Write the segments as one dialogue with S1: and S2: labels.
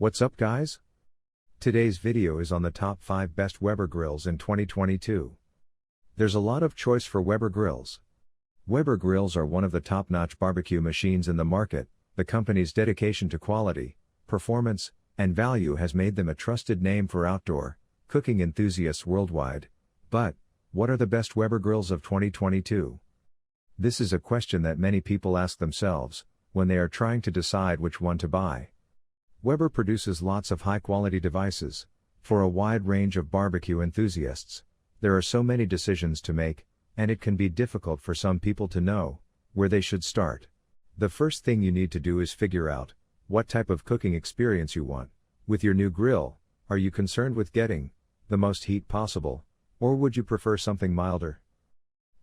S1: What's up, guys? Today's video is on the top 5 best Weber grills in 2022. There's a lot of choice for Weber grills. Weber grills are one of the top-notch barbecue machines in the market. The company's dedication to quality, performance, and value has made them a trusted name for outdoor cooking enthusiasts worldwide. But, what are the best Weber grills of 2022? This is a question that many people ask themselves when they are trying to decide which one to buy. Weber produces lots of high-quality devices for a wide range of barbecue enthusiasts. There are so many decisions to make, and it can be difficult for some people to know where they should start. The first thing you need to do is figure out what type of cooking experience you want. With your new grill, are you concerned with getting the most heat possible, or would you prefer something milder?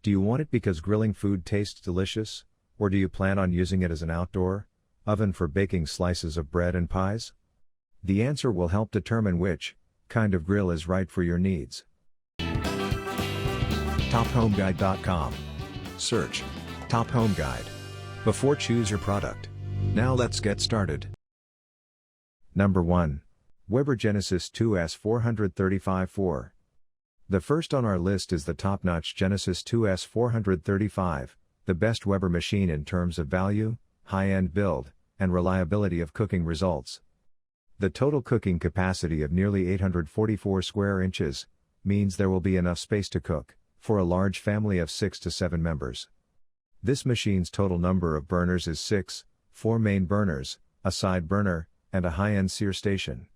S1: Do you want it because grilling food tastes delicious, or do you plan on using it as an outdoor oven for baking slices of bread and pies? The answer will help determine which kind of grill is right for your needs. TopHomeGuide.com. Search Top Home Guide before choose your product. Now let's get started. Number 1. Weber Genesis 2S 435-4. The first on our list is the top-notch Genesis 2S 435, the best Weber machine in terms of value, high-end build, and reliability of cooking results. The total cooking capacity of nearly 844 square inches means there will be enough space to cook for a large family of 6 to 7 members. This machine's total number of burners is 6, 4 main burners, a side burner, and a high-end sear station.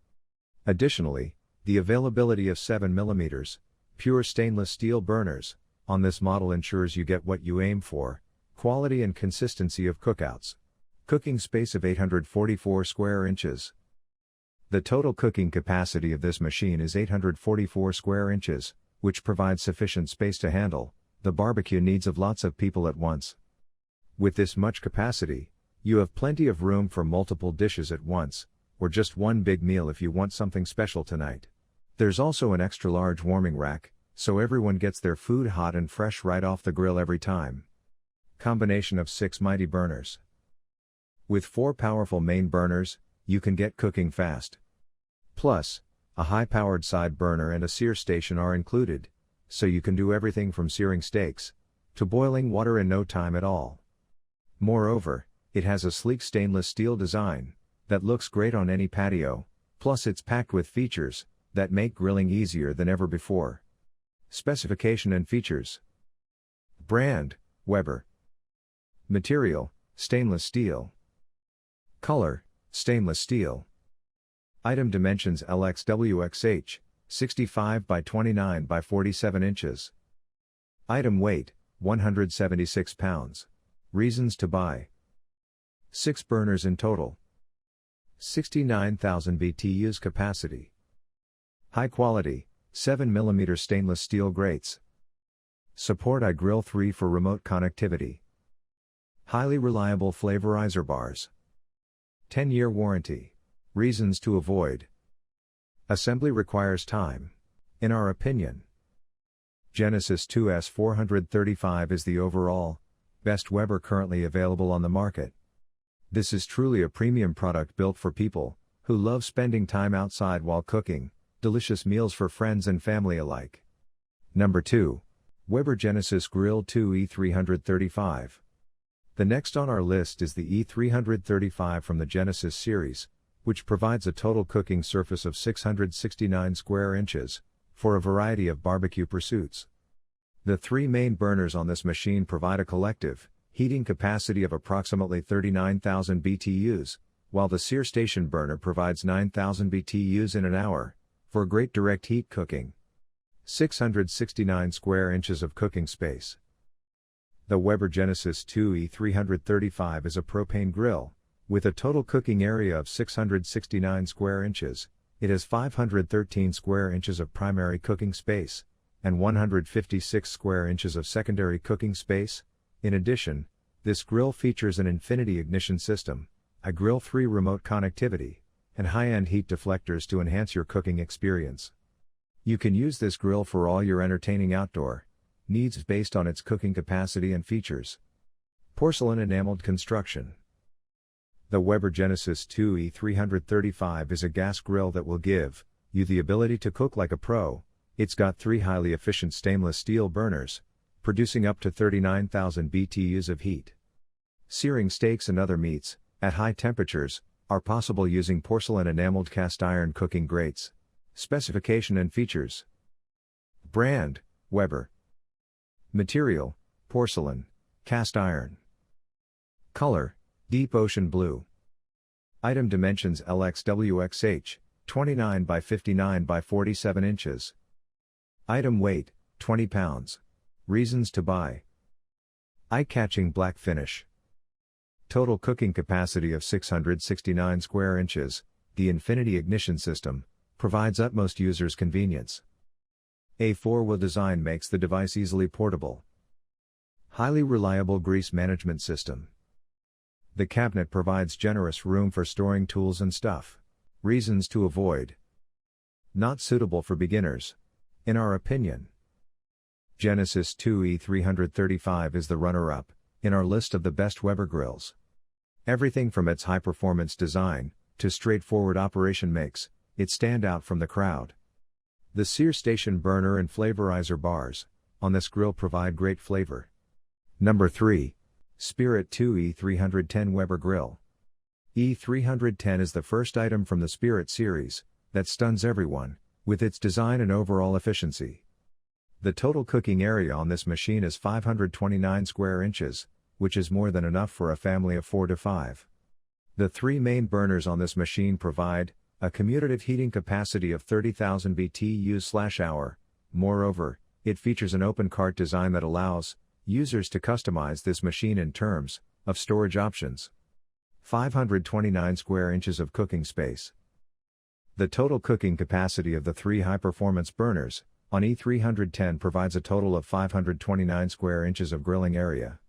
S1: Additionally, the availability of 7mm pure stainless steel burners on this model ensures you get what you aim for: quality and consistency of cookouts. Cooking space of 844 square inches. The total cooking capacity of this machine is 844 square inches, which provides sufficient space to handle the barbecue needs of lots of people at once. With this much capacity, you have plenty of room for multiple dishes at once, or just one big meal if you want something special tonight. There's also an extra large warming rack, so everyone gets their food hot and fresh right off the grill every time. Combination of 6 mighty burners. With 4 powerful main burners, you can get cooking fast. Plus, a high-powered side burner and a sear station are included, so you can do everything from searing steaks to boiling water in no time at all. Moreover, it has a sleek stainless steel design that looks great on any patio, plus it's packed with features that make grilling easier than ever before. Specification and features. Brand: Weber. Material: stainless steel. Color: stainless steel. Item dimensions: LXWXH, 65 by 29 by 47 inches. Item weight: 176 pounds. Reasons to buy: 6 burners in total. 69,000 BTUs capacity. High quality, 7mm stainless steel grates. Support iGrill 3 for remote connectivity. Highly reliable flavorizer bars. 10-year warranty. Reasons to avoid: assembly requires time, in our opinion. Genesis 2S 435 is the overall best Weber currently available on the market. This is truly a premium product built for people who love spending time outside while cooking delicious meals for friends and family alike. Number 2. Weber Genesis Grille 2 E335. The next on our list is the E335 from the Genesis series, which provides a total cooking surface of 669 square inches for a variety of barbecue pursuits. The 3 main burners on this machine provide a collective heating capacity of approximately 39,000 BTUs, while the sear station burner provides 9,000 BTUs in an hour for great direct heat cooking. 669 square inches of cooking space. The Weber Genesis 2 E335 is a propane grill with a total cooking area of 669 square inches. It has 513 square inches of primary cooking space and 156 square inches of secondary cooking space. In addition, this grill features an infinity ignition system, a Grille 3 remote connectivity, and high-end heat deflectors to enhance your cooking experience. You can use this grill for all your entertaining outdoor needs based on its cooking capacity and features. Porcelain enameled construction. The Weber Genesis 2 E335 is a gas grill that will give you the ability to cook like a pro. It's got 3 highly efficient stainless steel burners, producing up to 39,000 BTUs of heat. Searing steaks and other meats, at high temperatures, are possible using porcelain enameled cast iron cooking grates. Specification and features. Brand, Weber. Material, porcelain, cast iron. Color, deep ocean blue. Item dimensions LXWXH, 29 by 59 by 47 inches. Item weight, 20 pounds. Reasons to buy. Eye-catching black finish. Total cooking capacity of 669 square inches. The Infinity Ignition System provides utmost user's convenience. A 4-wheel design makes the device easily portable. Highly reliable grease management system. The cabinet provides generous room for storing tools and stuff. Reasons to avoid. Not suitable for beginners, in our opinion. Genesis 2 E335 is the runner-up in our list of the best Weber grills. Everything from its high-performance design to straightforward operation makes it stand out from the crowd. The sear station burner and flavorizer bars on this grill provide great flavor. Number 3. Spirit 2 E310 Weber Grill. E310 is the first item from the Spirit series that stuns everyone with its design and overall efficiency. The total cooking area on this machine is 529 square inches, which is more than enough for a family of 4 to 5. The 3 main burners on this machine provide a commutative heating capacity of 30,000 BTUs/hour. Moreover, it features an open cart design that allows users to customize this machine in terms of storage options. 529 square inches of cooking space. The total cooking capacity of the 3 high-performance burners on E310 provides a total of 529 square inches of grilling area.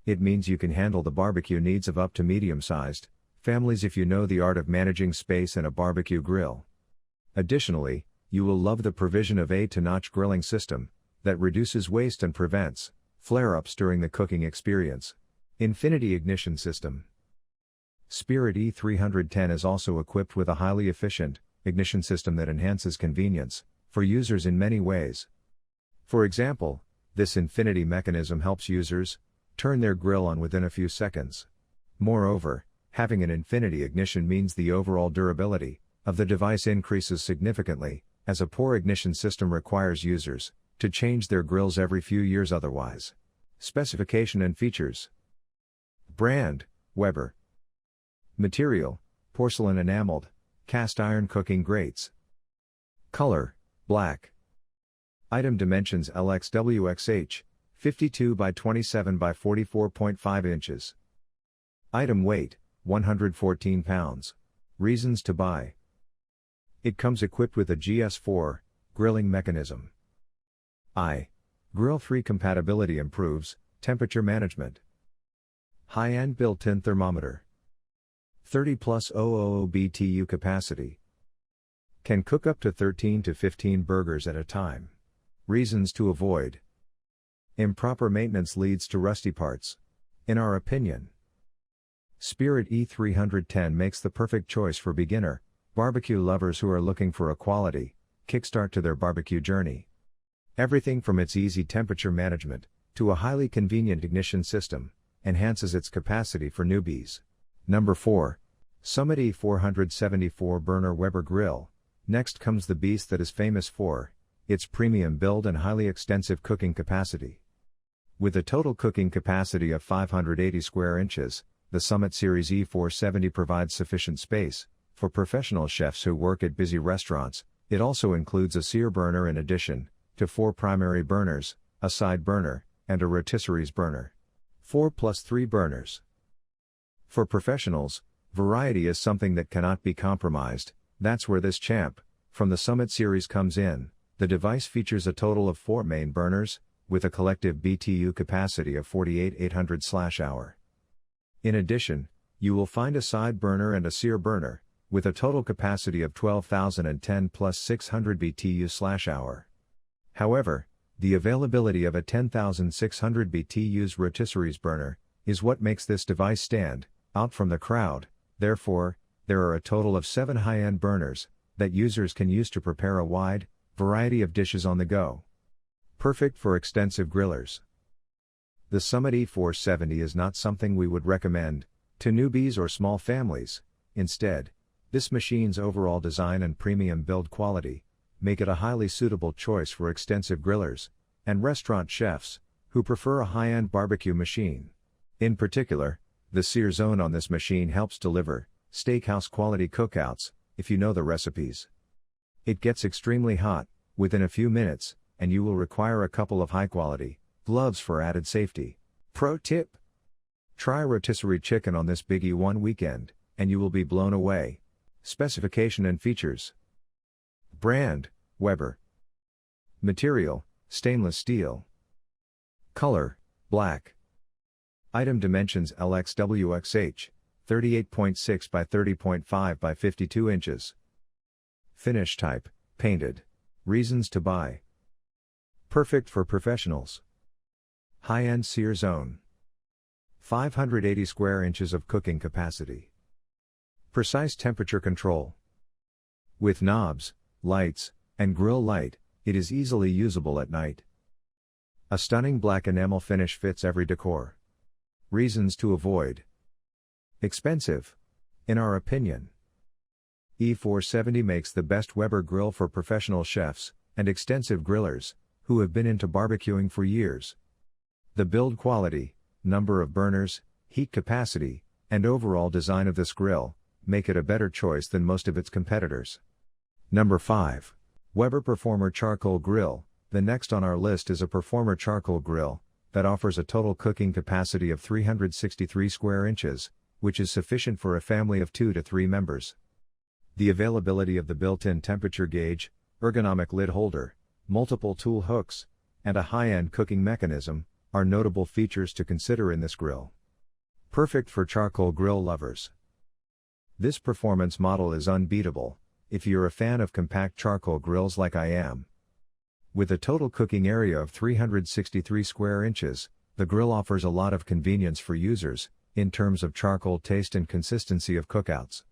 S1: It means you can handle the barbecue needs of up to medium-sized families if you know the art of managing space in a barbecue grill. Additionally, you will love the provision of a to-notch grilling system that reduces waste and prevents flare-ups during the cooking experience. Infinity Ignition System. Spirit E310 is also equipped with a highly efficient ignition system that enhances convenience for users in many ways. For example, this Infinity mechanism helps users turn their grill on within a few seconds. Moreover, having an Infinity ignition means the overall durability of the device increases significantly, as a poor ignition system requires users to change their grills every few years otherwise. Specification and features. Brand, Weber. Material, porcelain enameled, cast iron cooking grates. Color, black. Item dimensions LXWXH, 52 by 27 by 44.5 inches. Item weight, 114 pounds. Reasons to buy. It comes equipped with a GS4 grilling mechanism. Grille 3 compatibility improves temperature management. High-end built-in thermometer. 30 plus 000 BTU capacity. Can cook up to 13 to 15 burgers at a time. Reasons to avoid. Improper maintenance leads to rusty parts, in our opinion. Spirit E310 makes the perfect choice for beginner barbecue lovers who are looking for a quality kickstart to their barbecue journey. Everything from its easy temperature management to a highly convenient ignition system enhances its capacity for newbies. Number 4. Summit E474 Burner Weber Grill. Next comes the beast that is famous for its premium build and highly extensive cooking capacity. With a total cooking capacity of 580 square inches, the Summit Series E470 provides sufficient space for professional chefs who work at busy restaurants. It also includes a sear burner in addition to 4 primary burners, a side burner, and a rotisseries burner. 4 plus 3 burners. For professionals, variety is something that cannot be compromised. That's where this champ from the Summit series comes in. The device features a total of 4 main burners, with a collective BTU capacity of 48,800/hour. In addition, you will find a side burner and a sear burner, with a total capacity of 12,010 plus 600 BTU/hour. However, the availability of a 10,600 BTUs rotisseries burner is what makes this device stand out from the crowd. Therefore, there are a total of 7 high-end burners that users can use to prepare a wide variety of dishes on the go. Perfect for extensive grillers. The Summit E470 is not something we would recommend to newbies or small families. Instead, this machine's overall design and premium build quality make it a highly suitable choice for extensive grillers and restaurant chefs who prefer a high-end barbecue machine. In particular, the sear zone on this machine helps deliver steakhouse quality cookouts if you know the recipes. It gets extremely hot within a few minutes, and you will require a couple of high-quality gloves for added safety. Pro tip: try rotisserie chicken on this biggie one weekend, and you will be blown away. Specification and features. Brand: Weber. Material: stainless steel. Color: black. Item dimensions: LXWXH, 38.6 by 30.5 by 52 inches. Finish type: painted. Reasons to buy. Perfect for professionals. High-end sear zone. 580 square inches of cooking capacity. Precise temperature control. With knobs, lights, and grill light, it is easily usable at night. A stunning black enamel finish fits every decor. Reasons to avoid. Expensive. In our opinion, E470 makes the best Weber grill for professional chefs and extensive grillers who have been into barbecuing for years. The build quality, number of burners, heat capacity, and overall design of this grill make it a better choice than most of its competitors. Number 5. Weber Performer Charcoal Grill. The next on our list is a Performer Charcoal Grill that offers a total cooking capacity of 363 square inches, which is sufficient for a family of 2 to 3 members. The availability of the built-in temperature gauge, ergonomic lid holder, multiple tool hooks, and a high-end cooking mechanism are notable features to consider in this grill. Perfect for charcoal grill lovers. This performance model is unbeatable if you're a fan of compact charcoal grills like I am. With a total cooking area of 363 square inches, the grill offers a lot of convenience for users in terms of charcoal taste and consistency of cookouts.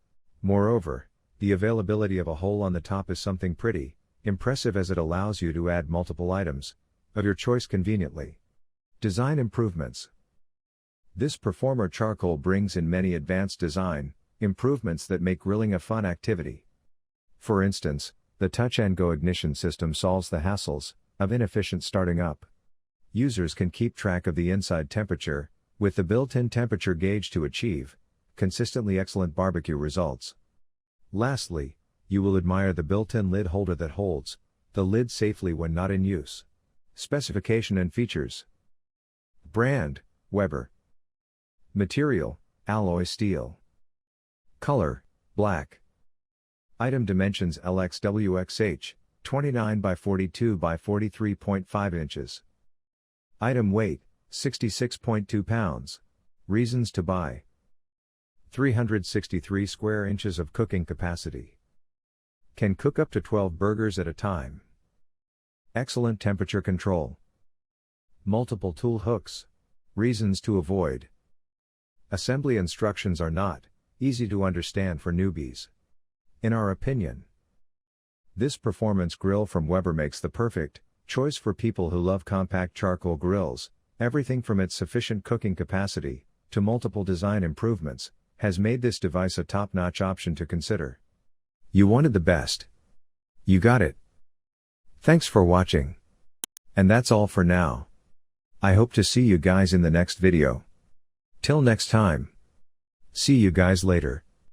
S1: Moreover, the availability of a hole on the top is something pretty impressive, as it allows you to add multiple items of your choice conveniently. Design improvements. This Performer Charcoal brings in many advanced design improvements that make grilling a fun activity. For instance, the Touch and Go ignition system solves the hassles of inefficient starting up. Users can keep track of the inside temperature with the built-in temperature gauge to achieve consistently excellent barbecue results. Lastly, you will admire the built-in lid holder that holds the lid safely when not in use. Specification and features. Brand: Weber. Material: alloy steel. Color: black. Item dimensions: LXWXH, 29 by 42 by 43.5 inches. Item weight: 66.2 pounds. Reasons to buy. 363 square inches of cooking capacity. Can cook up to 12 burgers at a time. Excellent temperature control. Multiple tool hooks. Reasons to avoid. Assembly instructions are not easy to understand for newbies. In our opinion, this performance grill from Weber makes the perfect choice for people who love compact charcoal grills. Everything from its sufficient cooking capacity to multiple design improvements has made this device a top-notch option to consider. You wanted the best. You got it. Thanks for watching. And that's all for now. I hope to see you guys in the next video. Till next time. See you guys later.